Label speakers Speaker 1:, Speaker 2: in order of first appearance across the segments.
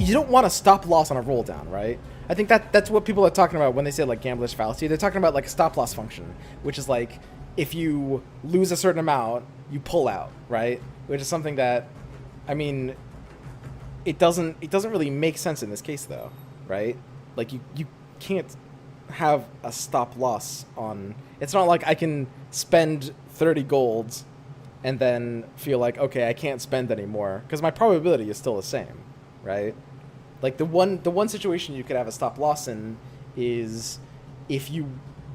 Speaker 1: you don't want to stop loss on a roll down, right? I think that's what people are talking about when they say like gambler's fallacy. They're talking about like a stop loss function, which is like if you lose a certain amount, you pull out, right? Which is something that, I mean, it doesn't really make sense in this case though, right? Like you can't have a stop loss on. It's not like I can spend 30 golds and then feel like, okay, I can't spend anymore because my probability is still the same, right? Like the one situation you could have a stop loss in is if you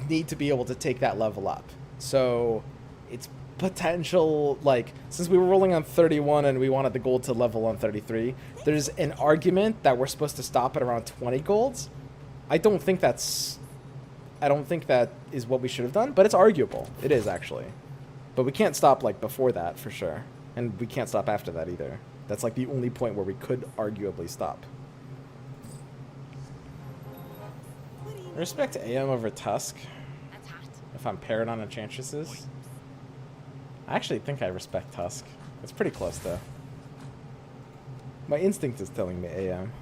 Speaker 1: need to be able to take that level up. So it's potential, like, since we were rolling on 31 and we wanted the gold to level on 33, there's an argument that we're supposed to stop at around 20 golds. I don't think that is what we should have done, but it's arguable. It is actually. But we can't stop like before that for sure. And we can't stop after that either. That's like the only point where we could arguably stop. I respect AM over Tusk if I'm paired on Enchantresses. I actually think I respect Tusk. It's pretty close though. My instinct is telling me AM.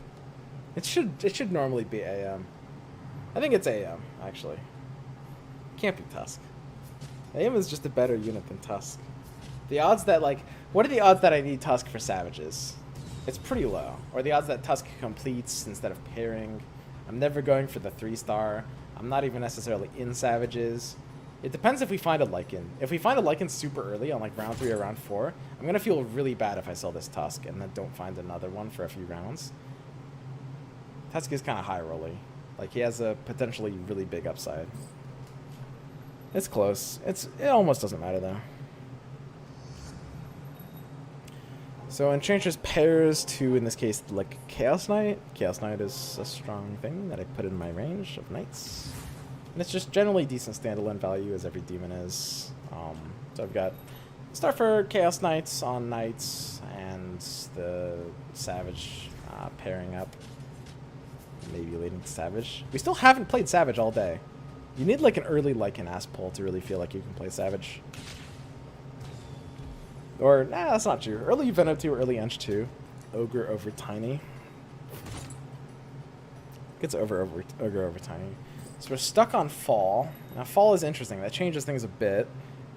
Speaker 1: It should normally be AM. I think it's AM, actually. Can't be Tusk. AM is just a better unit than Tusk. The odds that, like, what are the odds that I need Tusk for Savages? It's pretty low. Or the odds that Tusk completes instead of pairing. I'm never going for the 3-star. I'm not even necessarily in Savages. It depends if we find a Lycan. If we find a Lycan super early on like round 3 or round 4, I'm going to feel really bad if I sell this Tusk and then don't find another one for a few rounds. Tusk is kind of high rolly. Like, he has a potentially really big upside. It's close. It almost doesn't matter though. So Enchantress pairs to, in this case, like Chaos Knight. Chaos Knight is a strong thing that I put in my range of knights. And it's just generally decent standalone value, as every demon is. So I've got start for Chaos Knights on knights, and the Savage pairing up. Maybe leading to Savage. We still haven't played Savage all day. You need like an early Lycan Asp pull to really feel like you can play Savage. Or, nah, that's not true. Early Venom 2, early Ench 2. Ogre over Tiny. Gets Ogre over Tiny. So we're stuck on Fall. Now Fall is interesting. That changes things a bit.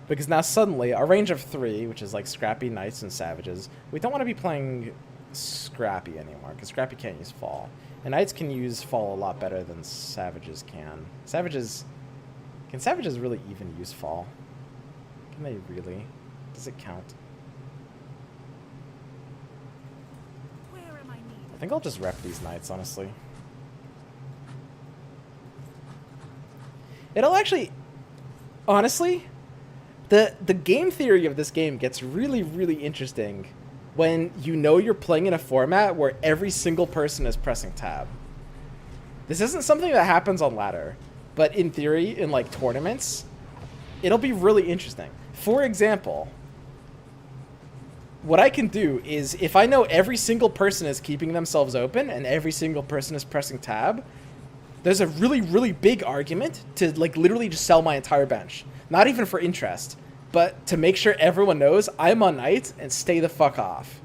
Speaker 1: Because now suddenly, our range of 3, which is like Scrappy, Knights, and Savages, we don't want to be playing Scrappy anymore, because Scrappy can't use Fall. And Knights can use Fall a lot better than Savages can. Can Savages really even use Fall? Can they really? Does it count? I think I'll just rep these Knights, honestly. It'll actually... Honestly, the game theory of this game gets really, really interesting when you know you're playing in a format where every single person is pressing tab. This isn't something that happens on ladder, but in theory, in like tournaments, it'll be really interesting. For example, what I can do is, if I know every single person is keeping themselves open and every single person is pressing tab, there's a really, really big argument to like literally just sell my entire bench. Not even for interest, but to make sure everyone knows I'm on Knight and stay the fuck off.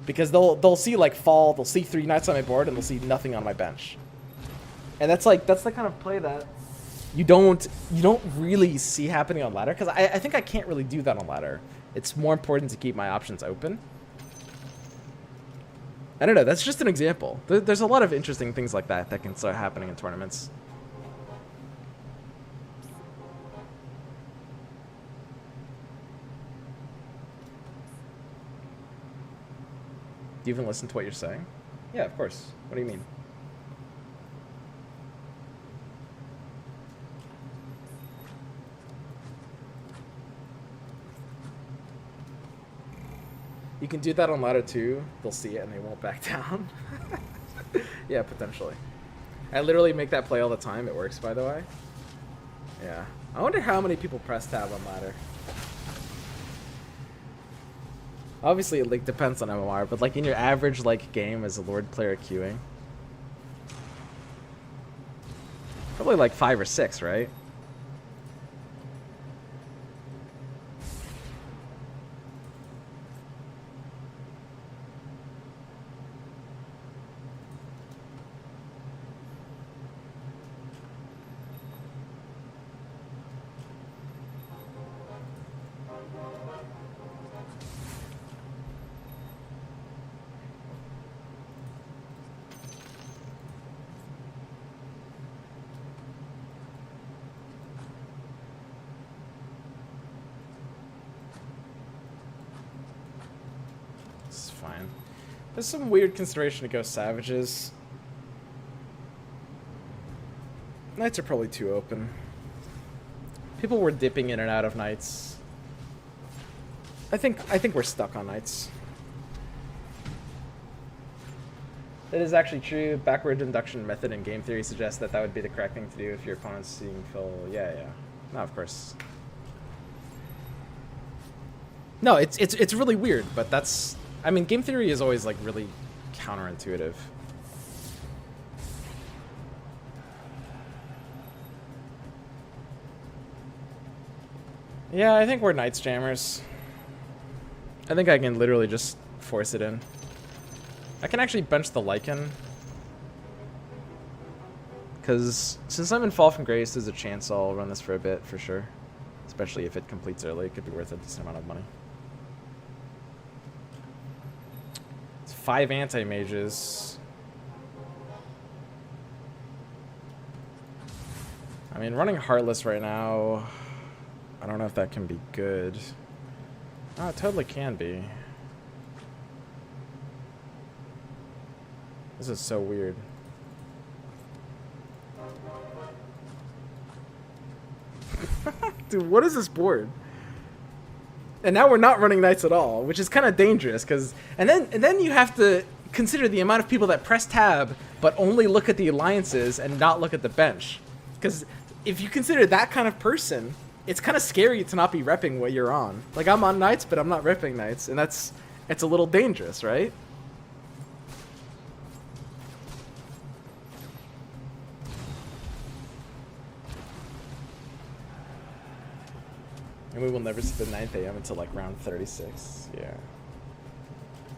Speaker 1: Because they'll see like Fall, they'll see 3 Knights on my board, and they'll see nothing on my bench. And that's the kind of play that you don't really see happening on ladder, because I think I can't really do that on ladder. It's more important to keep my options open. I don't know, that's just an example. There's a lot of interesting things like that that can start happening in tournaments. Do you even listen to what you're saying? Yeah, of course. What do you mean? You can do that on ladder too. They'll see it and they won't back down. Yeah, potentially. I literally make that play all the time. It works, by the way. Yeah. I wonder how many people press tab on ladder. Obviously, it like depends on MMR, but like in your average like game as a Lord player queuing, probably like 5 or 6, right? It's fine. There's some weird consideration to go savages. Knights are probably too open. People were dipping in and out of knights. I think we're stuck on knights. It is actually true. Backward induction method in game theory suggests that that would be the correct thing to do if your opponent's seeing full. Yeah. No, of course. No, it's really weird, but that's. I mean, game theory is always like really counterintuitive. Yeah, I think we're Knights jammers. I think I can literally just force it in. I can actually bench the Lycan. Because since I'm in Fall from Grace, there's a chance I'll run this for a bit, for sure. Especially if it completes early, it could be worth a decent amount of money. It's 5 anti-mages. I mean, running Heartless right now, I don't know if that can be good. Oh, it totally can be. This is so weird. Dude, what is this board? And now we're not running knights at all, which is kind of dangerous, because and then you have to consider the amount of people that press tab but only look at the alliances and not look at the bench. Because if you consider that kind of person, it's kind of scary to not be repping what you're on. Like, I'm on knights, but I'm not repping knights, and it's a little dangerous, right? And we will never see the 9th AM until like round 36. Yeah.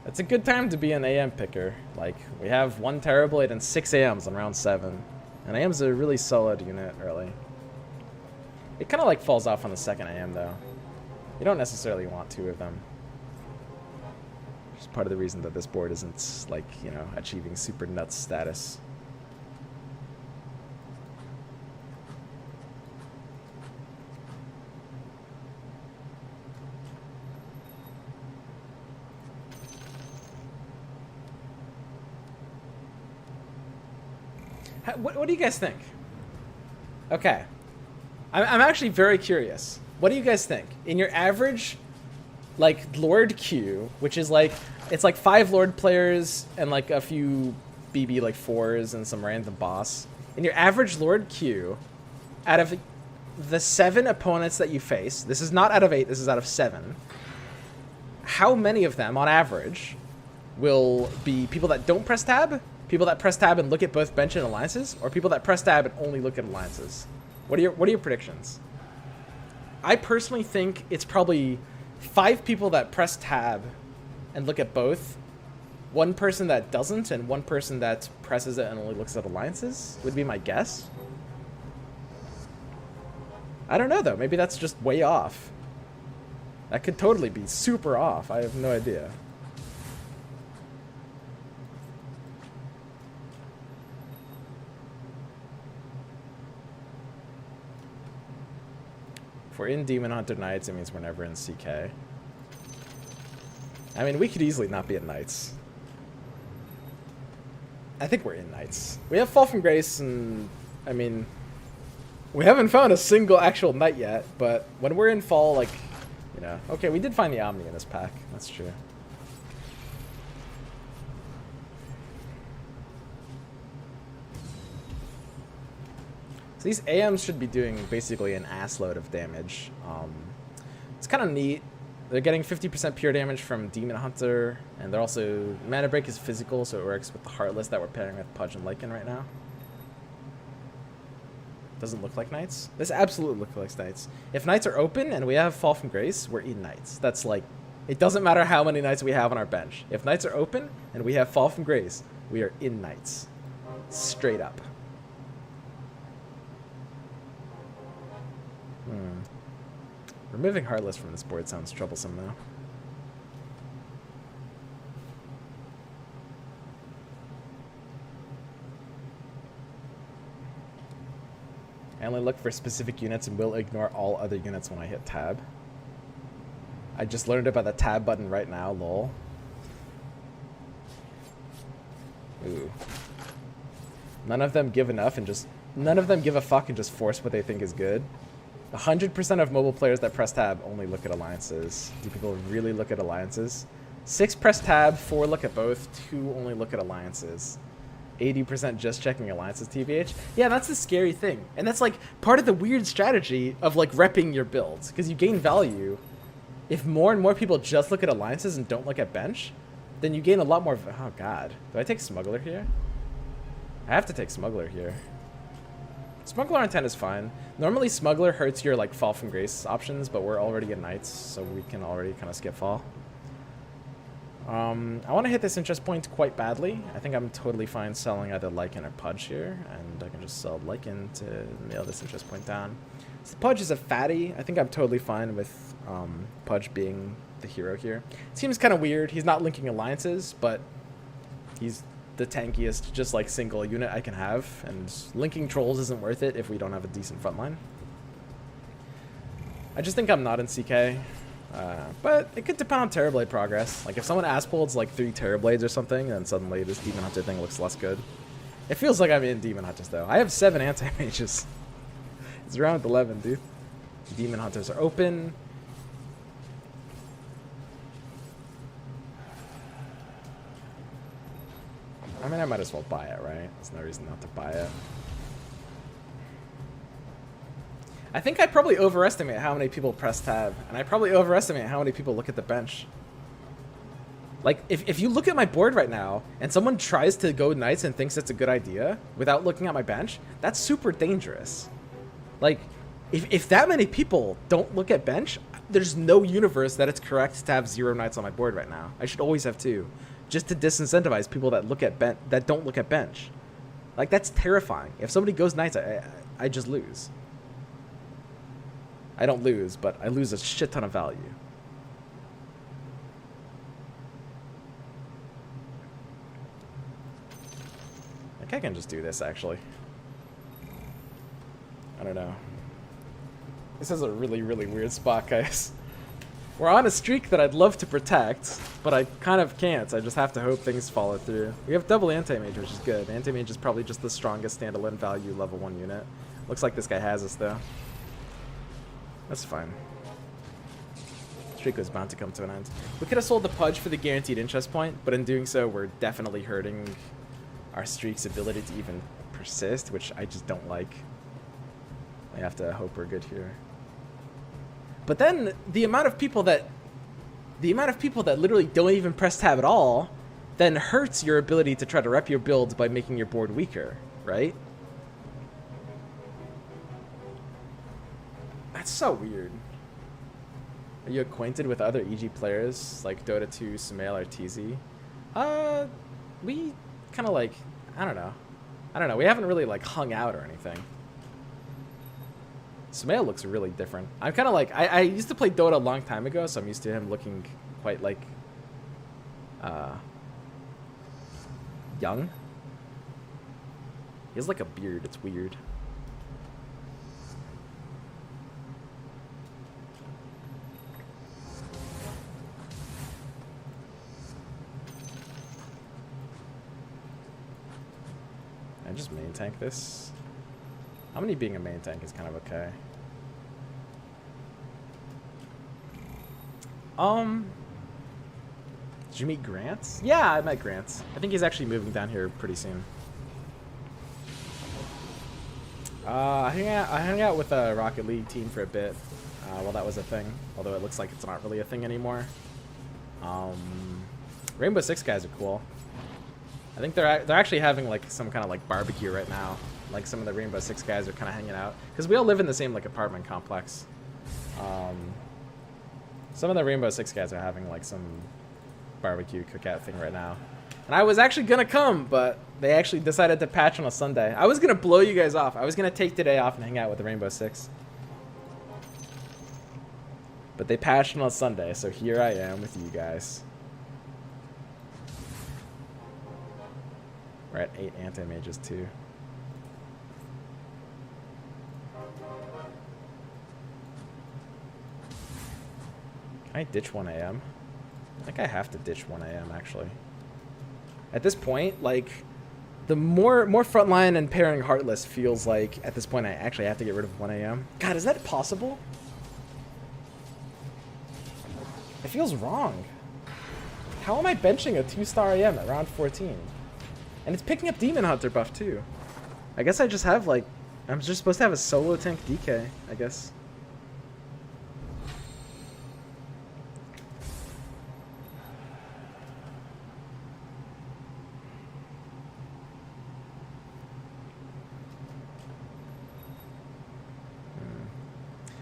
Speaker 1: It's a good time to be an AM picker. Like, we have 1 Terrorblade and 6 AMs on round 7. And AM's a really solid unit early. It kind of like falls off on the 2nd AM though. You don't necessarily want 2 of them. Which is part of the reason that this board isn't, like, you know, achieving super nuts status. What do you guys think? Okay. I'm actually very curious. What do you guys think? In your average, like, Lord queue, which is like, it's like 5 Lord players and like a few BB like 4s and some random boss. In your average Lord queue, out of the 7 opponents that you face, this is not out of 8, this is out of 7, how many of them, on average, will be people that don't press tab, people that press tab and look at both bench and alliances, or people that press tab and only look at alliances? What are your predictions? I personally think it's probably 5 people that press tab and look at both, 1 person that doesn't, and 1 person that presses it and only looks at alliances would be my guess. I don't know though, maybe that's just way off. That could totally be super off, I have no idea. If we're in Demon Hunter Knights, it means we're never in CK. I mean, we could easily not be in Knights. I think we're in Knights. We have Fall from Grace, and I mean, we haven't found a single actual Knight yet, but when we're in Fall, like, you know, okay, we did find the Omni in this pack. That's true. So these AMs should be doing basically an assload of damage. It's kind of neat. They're getting 50% pure damage from Demon Hunter, and they're also... Mana Break is physical, so it works with the Heartless that we're pairing with Pudge and Lycan right now. Doesn't look like Knights. This absolutely looks like Knights. If Knights are open and we have Fall from Grace, we're in Knights. That's like... It doesn't matter how many Knights we have on our bench. If Knights are open and we have Fall from Grace, we are in Knights. Straight up. Removing Heartless from this board sounds troublesome though. I only look for specific units and will ignore all other units when I hit tab. I just learned about the tab button right now, lol. Ooh. None of them give enough and just... None of them give a fuck and just force what they think is good. 100% of mobile players that press tab only look at alliances. Do people really look at alliances? 6 press tab, 4 look at both, 2 only look at alliances. 80% just checking alliances, TBH. Yeah, that's the scary thing. And that's like part of the weird strategy of like repping your builds, because you gain value. If more and more people just look at alliances and don't look at bench, then you gain a lot more. Oh god. Do I take Smuggler here? I have to take Smuggler here. Smuggler on 10 is fine. Normally Smuggler hurts your like Fall from Grace options, but we're already in Knights, so we can already kind of skip Fall. I want to hit this interest point quite badly. I think I'm totally fine selling either Lycan or Pudge here, and I can just sell Lycan to nail this interest point down. So Pudge is a fatty. I think I'm totally fine with Pudge being the hero here. It seems kind of weird. He's not linking alliances, but he's the tankiest just like single unit I can have, and linking trolls isn't worth it if we don't have a decent frontline. I just think I'm not in CK. But it could depend on Terrorblade progress. Like if someone ass-pulls like 3 Terrorblades or something, then suddenly this Demon Hunter thing looks less good. It feels like I'm in Demon Hunters though. I have 7 anti-mages. It's round 11, dude. Demon Hunters are open. I mean, I might as well buy it, right? There's no reason not to buy it. I think I probably overestimate how many people press tab, and I probably overestimate how many people look at the bench. Like, if you look at my board right now, and someone tries to go Knights and thinks it's a good idea without looking at my bench, that's super dangerous. Like, if that many people don't look at bench, there's no universe that it's correct to have 0 Knights on my board right now. I should always have 2, just to disincentivize people that look at that don't look at bench. Like, that's terrifying. If somebody goes Knights, I just lose. I don't lose, but I lose a shit ton of value. I think I can just do this, actually. I don't know. This is a really, really weird spot, guys. We're on a streak that I'd love to protect, but I kind of can't. I just have to hope things follow through. We have double Anti-Mage, which is good. Anti-Mage is probably just the strongest standalone value level 1 unit. Looks like this guy has us, though. That's fine. Streak was bound to come to an end. We could have sold the Pudge for the guaranteed interest point, but in doing so, we're definitely hurting our streak's ability to even persist, which I just don't like. I have to hope we're good here. But then the amount of people that literally don't even press tab at all then hurts your ability to try to rep your builds by making your board weaker, right? That's so weird. Are you acquainted with other EG players like Dota 2, Sumail, or TZ? We kind of like, I don't know. We haven't really like hung out or anything. Sumail looks really different. I'm kind of like, I used to play Dota a long time ago, so I'm used to him looking quite like young. He has like a beard. It's weird. I just main tank this. How many being a main tank is kind of okay. Did you meet Grant? Yeah, I met Grant. I think he's actually moving down here pretty soon. I hung out with a Rocket League team for a bit while that was a thing. Although it looks like it's not really a thing anymore. Rainbow Six guys are cool. I think they're actually having like some kind of like barbecue right now. Like some of the Rainbow Six guys are kind of hanging out because we all live in the same like apartment complex. Some of the Rainbow Six guys are having like some barbecue cookout thing right now. And I was actually gonna come, but they actually decided to patch on a Sunday. I was gonna blow you guys off. I was gonna take today off and hang out with the Rainbow Six. But they patched on a Sunday, so here I am with you guys. We're at 8 anti-mages too. Can I ditch 1 AM? I think I have to ditch 1 AM actually. At this point, like, The more frontline and pairing Heartless feels like, at this point, I actually have to get rid of 1 AM. God, is that possible? It feels wrong. How am I benching a 2-star AM at round 14? And it's picking up Demon Hunter buff, too. I guess I just have, like... I'm just supposed to have a solo tank DK, I guess.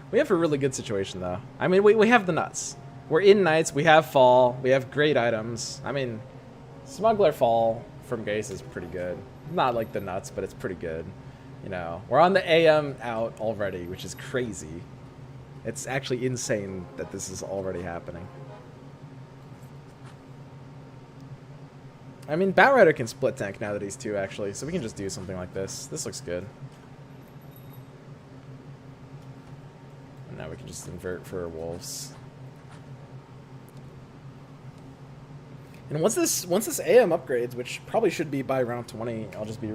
Speaker 1: We have a really good situation, though. I mean, we have the nuts. We're in Knights, we have Fall, we have great items. I mean, Smuggler Fall from Gaze is pretty good. Not like the nuts, but it's pretty good. You know, we're on the AM out already, which is crazy. It's actually insane that this is already happening. I mean, Batrider can split tank now that he's 2, actually, so we can just do something like this. This looks good. And now we can just invert for Wolves. And once this AM upgrades, which probably should be by round 20, I'll just be